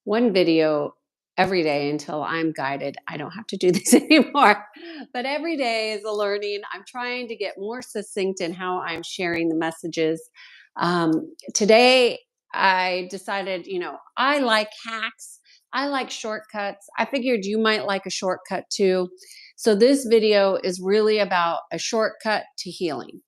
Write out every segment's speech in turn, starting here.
one video every day until I'm guided. I don't have to do this anymore. But every day is a learning. I'm trying to get more succinct in how I'm sharing the messages. Today, I decided, I like hacks. I like shortcuts. I figured you might like a shortcut too. So this video is really about a shortcut to healing.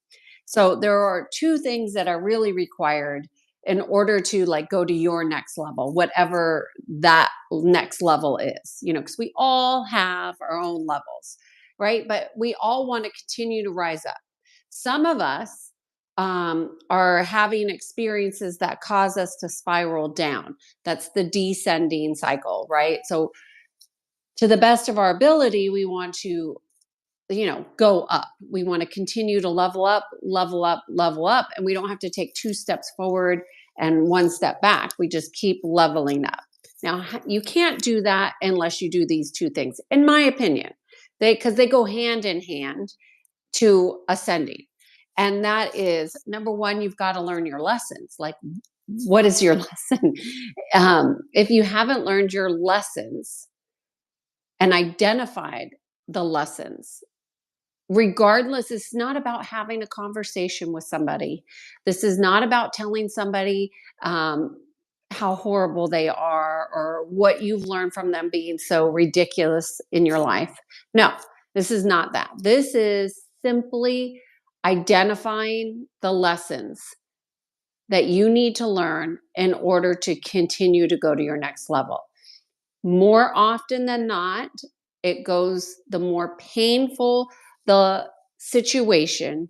So there are two things that are really required in order to like go to your next level, whatever that next level is, because we all have our own levels, right? But we all want to continue to rise up. Some of us are having experiences that cause us to spiral down. That's the descending cycle, right? So to the best of our ability, we want to go up. We want to continue to level up, level up, level up. And we don't have to take 2 steps forward and 1 step back. We just keep leveling up. Now, you can't do that unless you do these 2 things, in my opinion, because they go hand in hand to ascending. And that is number 1, you've got to learn your lessons. Like, what is your lesson? If you haven't learned your lessons and identified the lessons, regardless, it's not about having a conversation with somebody. This is not about telling somebody how horrible they are or what you've learned from them being so ridiculous in your life. No, this is not that. This is simply identifying the lessons that you need to learn in order to continue to go to your next level. More often than not, it goes the more painful the situation,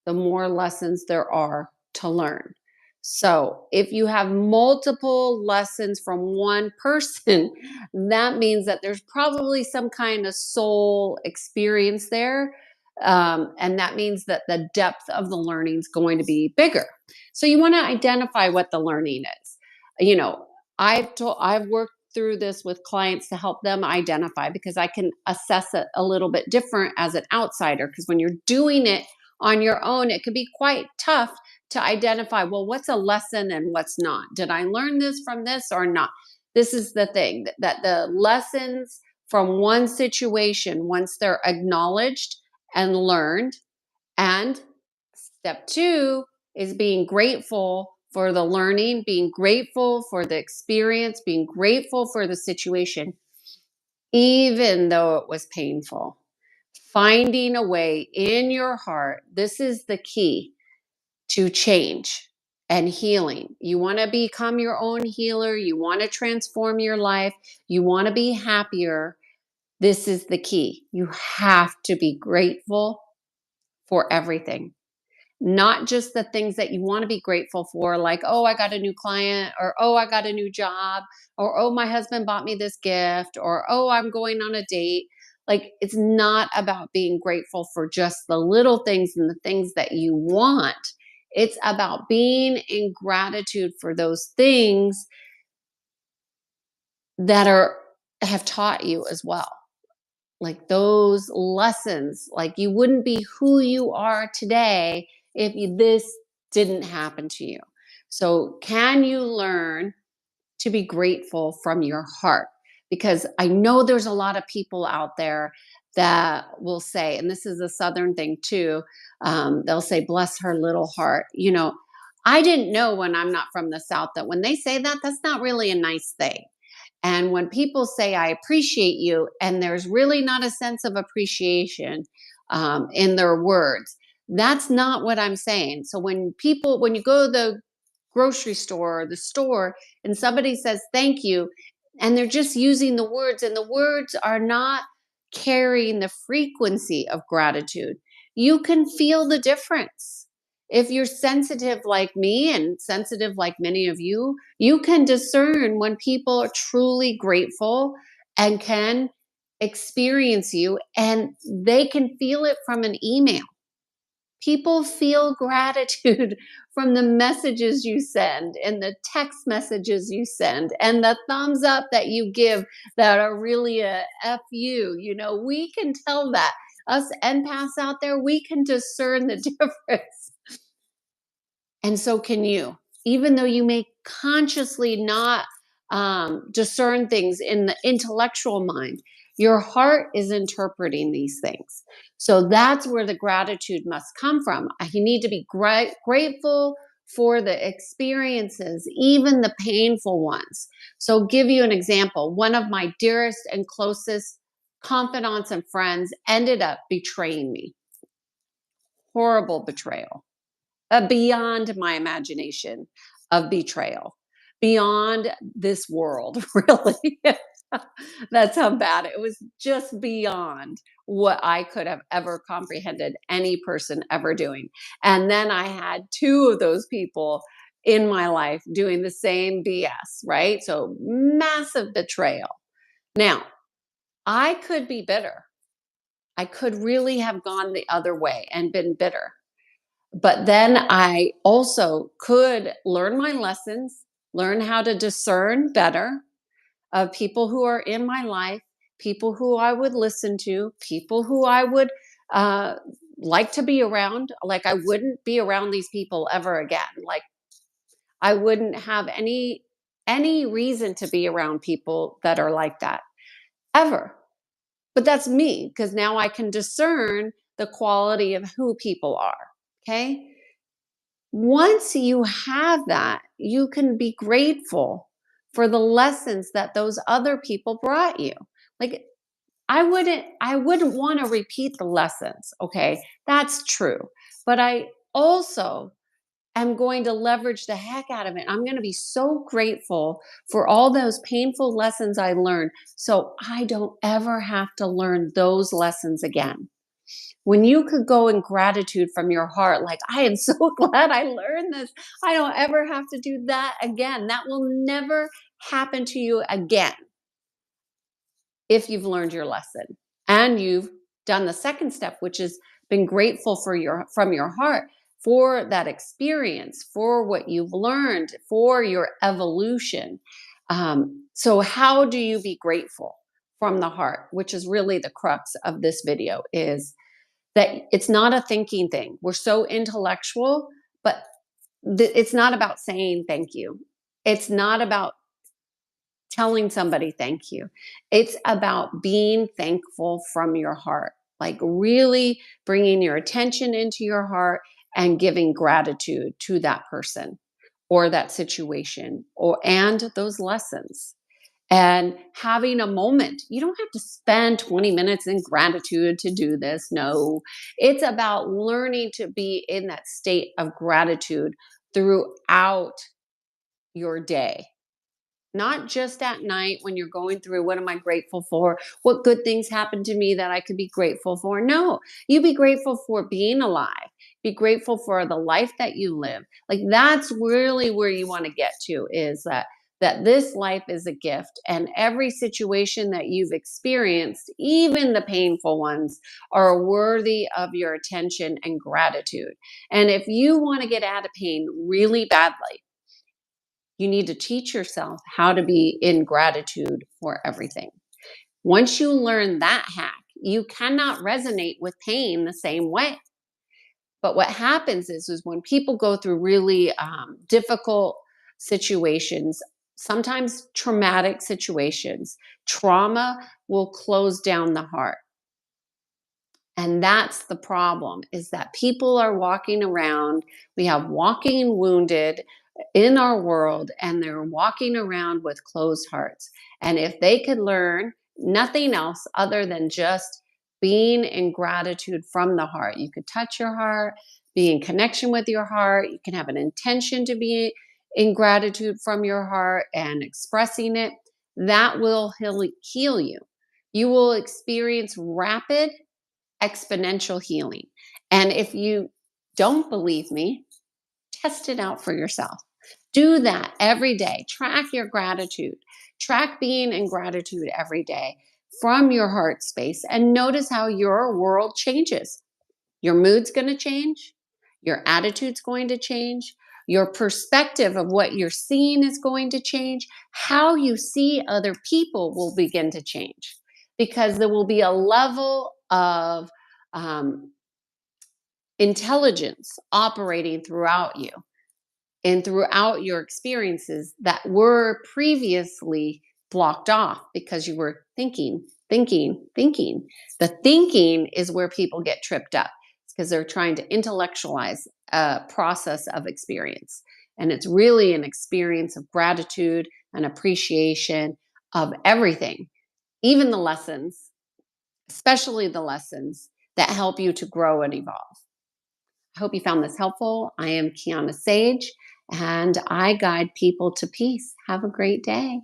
the more lessons there are to learn. So if you have multiple lessons from one person, that means that there's probably some kind of soul experience there. And that means that the depth of the learning is going to be bigger. So you want to identify what the learning is. I've worked through this with clients to help them identify, because I can assess it a little bit different as an outsider. Because when you're doing it on your own, it can be quite tough to identify, well, what's a lesson and what's not? Did I learn this from this or not? This is the thing, that the lessons from one situation, once they're acknowledged and learned, and step 2 is being grateful for the learning, being grateful for the experience, being grateful for the situation, even though it was painful. Finding a way in your heart. This is the key to change and healing. You want to become your own healer. You want to transform your life. You want to be happier. This is the key. You have to be grateful for everything. Not just the things that you want to be grateful for, like, oh, I got a new client, or oh, I got a new job, or oh, my husband bought me this gift, or oh, I'm going on a date. Like, it's not about being grateful for just the little things and the things that you want. It's about being in gratitude for those things that have taught you as well. Like those lessons, like you wouldn't be who you are today if this didn't happen to you. So can you learn to be grateful from your heart? Because I know there's a lot of people out there that will say, and this is a Southern thing too, they'll say, bless her little heart. I didn't know, when I'm not from the South, that when they say that, that's not really a nice thing. And when people say, I appreciate you, and there's really not a sense of appreciation in their words, that's not what I'm saying. So when you go to the grocery store or the store and somebody says thank you, and they're just using the words, and the words are not carrying the frequency of gratitude, you can feel the difference. If you're sensitive like me and sensitive like many of you, you can discern when people are truly grateful and can experience you, and they can feel it from an email. People feel gratitude from the messages you send and the text messages you send and the thumbs up that you give that are really a F you. We can tell that. Us empaths out there, we can discern the difference. And so can you. even though you may consciously not discern things in the intellectual mind, your heart is interpreting these things. So that's where the gratitude must come from. You need to be grateful for the experiences, even the painful ones. So, give you an example. One of my dearest and closest confidants and friends ended up betraying me. Horrible betrayal, beyond my imagination of betrayal, beyond this world, really. That's how bad it was, just beyond what I could have ever comprehended any person ever doing. And then I had two of those people in my life doing the same BS, right? So massive betrayal. Now, I could be bitter. I could really have gone the other way and been bitter. But then I also could learn my lessons, learn how to discern better of people who are in my life, people who I would listen to, people who I would uh, like to be around. Like, I wouldn't be around these people ever again. Like, I wouldn't have any reason to be around people that are like that ever. But that's me, because now I can discern the quality of who people are. Okay. Once you have that, you can be grateful for the lessons that those other people brought you. Like, I wouldn't want to repeat the lessons, okay? That's true. But I also am going to leverage the heck out of it. I'm going to be so grateful for all those painful lessons I learned so I don't ever have to learn those lessons again. When you could go in gratitude from your heart, like, I am so glad I learned this. I don't ever have to do that again. That will never happen to you again if you've learned your lesson and you've done the second step, which is been grateful for from your heart for that experience, for what you've learned, for your evolution. So how do you be grateful from the heart, which is really the crux of this video, is that it's not a thinking thing. We're so intellectual, but it's not about saying thank you. It's not about telling somebody thank you. It's about being thankful from your heart, like really bringing your attention into your heart and giving gratitude to that person or that situation or and those lessons, and having a moment. You don't have to spend 20 minutes in gratitude to do this. No, it's about learning to be in that state of gratitude throughout your day. Not just at night when you're going through, what am I grateful for? What good things happened to me that I could be grateful for? No, you be grateful for being alive. Be grateful for the life that you live. Like, that's really where you want to get to, is that this life is a gift, and every situation that you've experienced, even the painful ones, are worthy of your attention and gratitude. And if you want to get out of pain really badly, you need to teach yourself how to be in gratitude for everything. Once you learn that hack, you cannot resonate with pain the same way. But what happens is when people go through really difficult situations, sometimes traumatic situations, trauma will close down the heart. And that's the problem, is that people are walking around. We have walking wounded in our world, and they're walking around with closed hearts. And if they could learn nothing else other than just being in gratitude from the heart, you could touch your heart, be in connection with your heart. You can have an intention to be in gratitude from your heart and expressing it. That will heal you. You will experience rapid exponential healing. And if you don't believe me, test it out for yourself. Do that every day. Track your gratitude. Track being in gratitude every day from your heart space, and notice how your world changes. Your mood's going to change. Your attitude's going to change. Your perspective of what you're seeing is going to change. How you see other people will begin to change, because there will be a level of um, intelligence operating throughout you. and throughout your experiences that were previously blocked off because you were thinking, thinking, thinking. The thinking is where people get tripped up because they're trying to intellectualize a process of experience. And it's really an experience of gratitude and appreciation of everything, even the lessons, especially the lessons that help you to grow and evolve. I hope you found this helpful. I am Kiana Sage, and I guide people to peace. Have a great day.